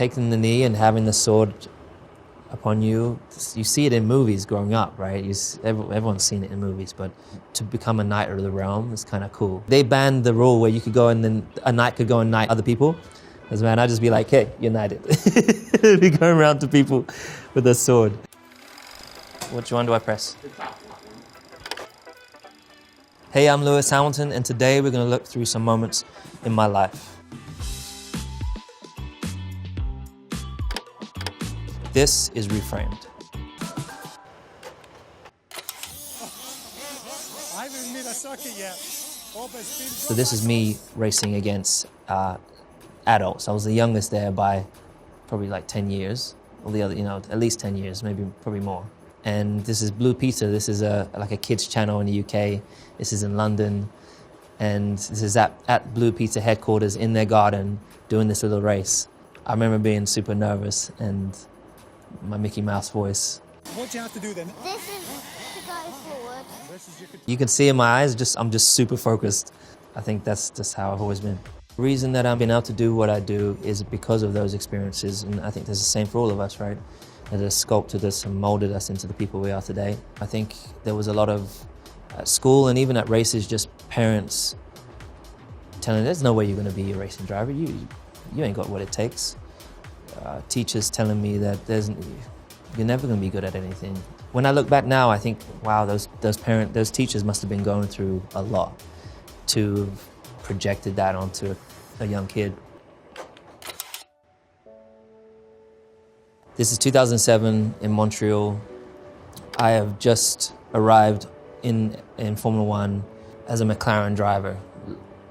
taking the knee and having the sword upon you, you see it in movies growing up, right? Everyone's seen it in movies, but to become a knight of the realm is kind of cool. They banned the rule where you could go and then a knight could go and knight other people. Because man, I'd just be like, hey, you're knighted. Be going around to people with a sword. Which one do I press? Hey, I'm Lewis Hamilton, and today we're going to look through some moments in my life. This is Reframed. I haven't made a circuit yet. So this is me racing against adults. I was the youngest there by probably like 10 years. All the other, at least 10 years, maybe probably more. And this is Blue Peter. This is like a kids channel in the UK. This is in London. And this is at Blue Peter headquarters in their garden doing this little race. I remember being super nervous and my Mickey Mouse voice. What do you have to do then? This is to go forward. You can see in my eyes, I'm just super focused. I think that's just how I've always been. The reason that I've been able to do what I do is because of those experiences, and I think that's the same for all of us, right? That has sculpted us and molded us into the people we are today. I think there was a lot of, at school and even at races, just parents telling, there's no way you're gonna be a racing driver. You ain't got what it takes. Teachers telling me that you're never going to be good at anything. When I look back now, I think, wow, those teachers must have been going through a lot to have projected that onto a young kid. This is 2007 in Montreal. I have just arrived in Formula One as a McLaren driver,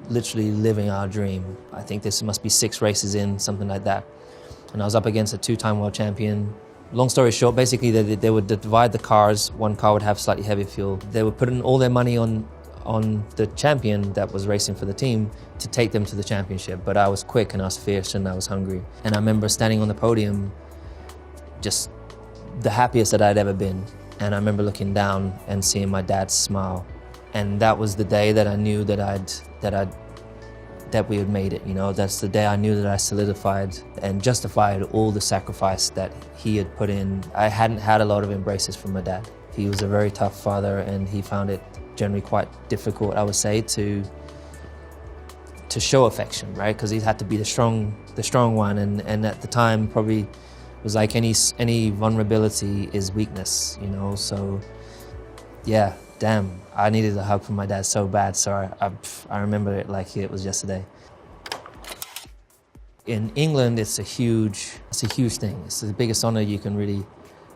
literally living our dream. I think this must be 6 races in, something like that. And I was up against a 2-time world champion. Long story short, basically they would divide the cars. One car would have slightly heavier fuel. They would put in all their money on the champion that was racing for the team to take them to the championship. But I was quick and I was fierce and I was hungry. And I remember standing on the podium, just the happiest that I'd ever been. And I remember looking down and seeing my dad smile. And that was the day that I knew that we had made it, That's the day I knew that I solidified and justified all the sacrifice that he had put in. I hadn't had a lot of embraces from my dad. He was a very tough father and he found it generally quite difficult, I would say, to show affection, right? Because he had to be the strong one, and at the time probably was like any vulnerability is weakness, So yeah, damn, I needed a hug from my dad so bad, so I remember it like it was yesterday. In England, it's a huge thing. It's the biggest honor you can really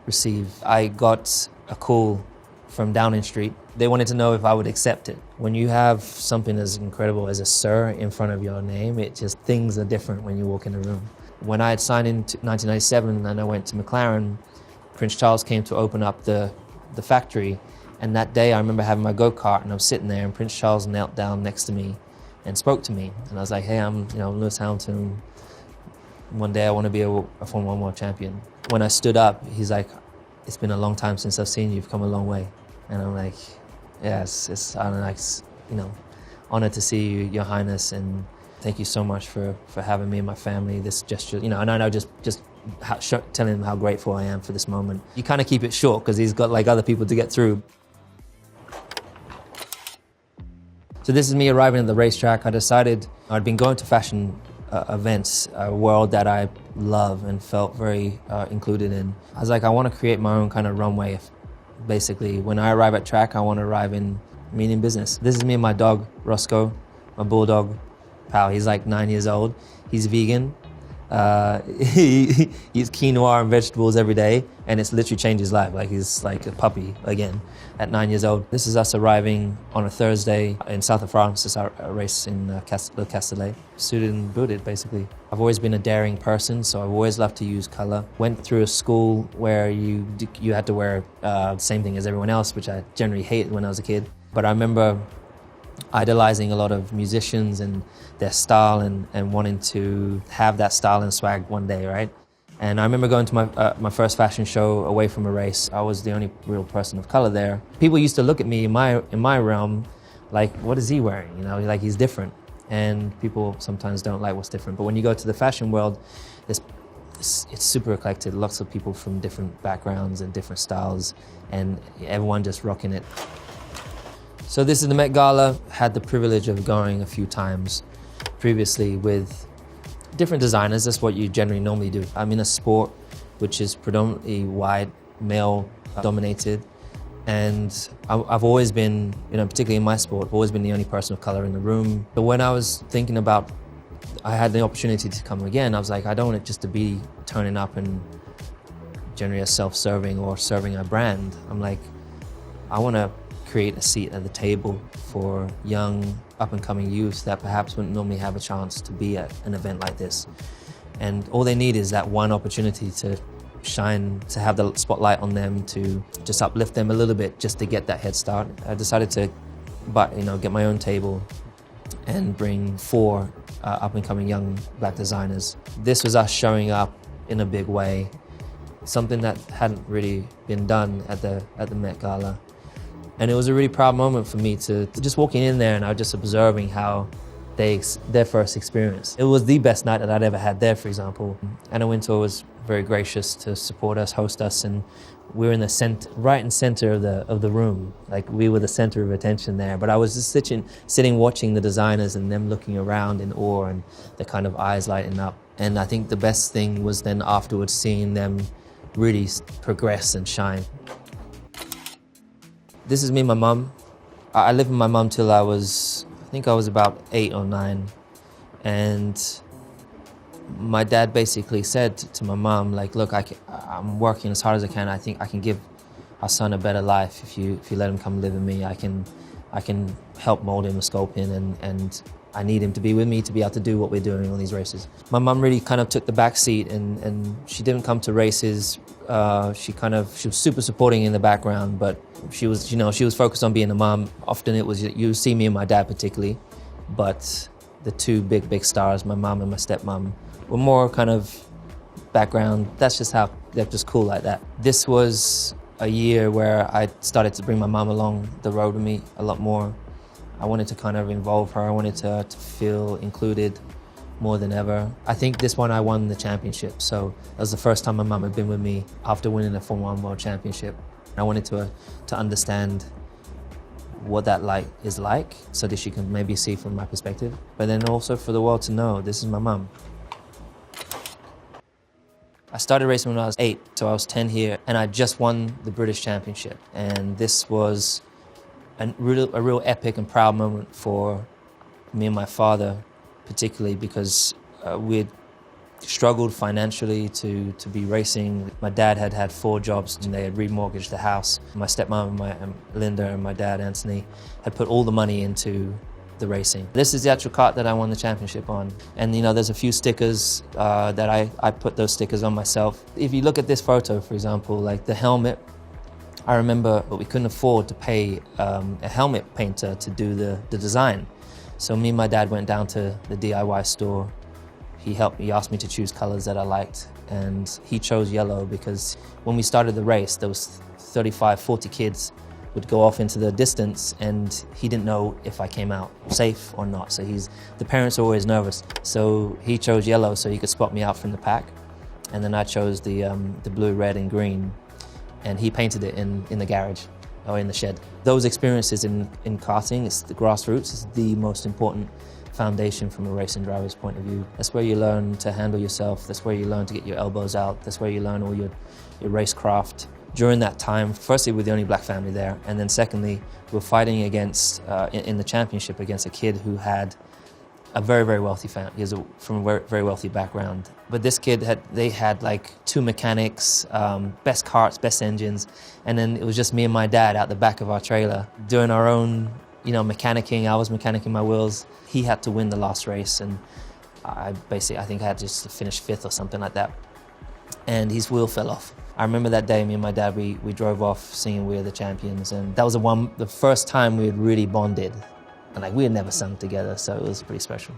receive. I got a call from Downing Street. They wanted to know if I would accept it. When you have something as incredible as a sir in front of your name, things are different when you walk in the room. When I had signed in 1997 and I went to McLaren, Prince Charles came to open up the factory. And that day I remember having my go-kart and I was sitting there and Prince Charles knelt down next to me and spoke to me. And I was like, hey, I'm Lewis Hamilton. One day I want to be a Formula 1 world champion. When I stood up, he's like, it's been a long time since I've seen you. You've come a long way. And I'm like, yeah, I'm honored to see you, Your Highness, and thank you so much for having me and my family. This gesture, and I know just telling him how grateful I am for this moment. You kind of keep it short because he's got like other people to get through. So this is me arriving at the racetrack. I decided I'd been going to fashion events, a world that I love and felt very included in. I was like, I want to create my own kind of runway. Basically, when I arrive at track, I want to arrive in meaning business. This is me and my dog, Roscoe, my bulldog, pal. He's like 9 years old. He's vegan. He eats quinoa and vegetables every day, and it's literally changed his life. Like he's like a puppy again at 9 years old. This is us arriving on a Thursday in south of France. It's our race in Le Castellet. Suited and booted, basically. I've always been a daring person, so I've always loved to use color. Went through a school where you had to wear the same thing as everyone else, which I generally hated when I was a kid. But I remember idolizing a lot of musicians and their style and wanting to have that style and swag one day, right? And I remember going to my first fashion show away from a race. I was the only real person of color there. People used to look at me in my realm like, what is he wearing? Like he's different. And people sometimes don't like what's different. But when you go to the fashion world, there's it's super eclectic. Lots of people from different backgrounds and different styles, and everyone just rocking it. So this is the Met Gala. Had the privilege of going a few times previously with different designers. That's what you generally normally do. I'm in a sport which is predominantly white, male dominated. And I've always been, particularly in my sport, I've always been the only person of color in the room. But when I was thinking about, I had the opportunity to come again, I was like, I don't want it just to be turning up and generally a self-serving or serving a brand. I'm like, I want to create a seat at the table for young, up-and-coming youth that perhaps wouldn't normally have a chance to be at an event like this. And all they need is that one opportunity to shine, to have the spotlight on them, to just uplift them a little bit, just to get that head start. I decided to get my own table and bring 4 up-and-coming young black designers. This was us showing up in a big way, something that hadn't really been done at the Met Gala. And it was a really proud moment for me to just walking in there, and I was just observing how their first experience. It was the best night that I'd ever had there, for example. Anna Wintour was very gracious to support us, host us, and we were in the right in center of the room. Like, we were the center of attention there. But I was just sitting watching the designers and them looking around in awe and the kind of eyes lighting up. And I think the best thing was then afterwards seeing them really progress and shine. This is me and my mum. I lived with my mum till I was about 8 or 9. And my dad basically said to my mom, like, look, I'm working as hard as I can. I think I can give our son a better life if you let him come live with me. I can help mold him and sculpt him, and I need him to be with me to be able to do what we're doing on these races. My mom really kind of took the back seat, and she didn't come to races. She was super supporting in the background, but she was focused on being a mom. Often it was, you see me and my dad particularly, but the 2 big stars, my mom and my stepmom, were more kind of background. That's just cool like that. This was a year where I started to bring my mom along the road with me a lot more. I wanted to kind of involve her. I wanted to feel included more than ever. I think this one I won the championship, so that was the first time my mum had been with me after winning the Formula 1 World Championship. I wanted to understand what that is like, so that she can maybe see from my perspective, but then also for the world to know this is my mum. I started racing when I was 8, so I was 10 here, and I just won the British Championship, and this was a real epic and proud moment for me and my father, particularly because we'd struggled financially to be racing. My dad had 4 jobs, and they had remortgaged the house. My stepmom, Linda, and my dad, Anthony, had put all the money into the racing. This is the actual kart that I won the championship on. And there's a few stickers that I put those stickers on myself. If you look at this photo, for example, like the helmet, I remember we couldn't afford to pay a helmet painter to do the design. So me and my dad went down to the DIY store. He asked me to choose colors that I liked, and he chose yellow because when we started the race, there was 35, 40 kids would go off into the distance, and he didn't know if I came out safe or not. So the parents are always nervous. So he chose yellow so he could spot me out from the pack. And then I chose the blue, red, and green, and he painted it in the garage or in the shed. Those experiences in karting, it's the grassroots, is the most important foundation from a racing driver's point of view. That's where you learn to handle yourself. That's where you learn to get your elbows out. That's where you learn all your racecraft. During that time, firstly, we're the only black family there, and then secondly, we're fighting against, in the championship, against a kid who had a very, very wealthy family. He was from a very, very wealthy background. But this kid had like 2 mechanics, best karts, best engines, and then it was just me and my dad out the back of our trailer doing our own, mechanicking. I was mechanicking my wheels. He had to win the last race, and I think I had just to finish 5th or something like that. And his wheel fell off. I remember that day, me and my dad, we drove off singing "We're the Champions," and that was the first time we had really bonded. And we had never sung together, so it was pretty special.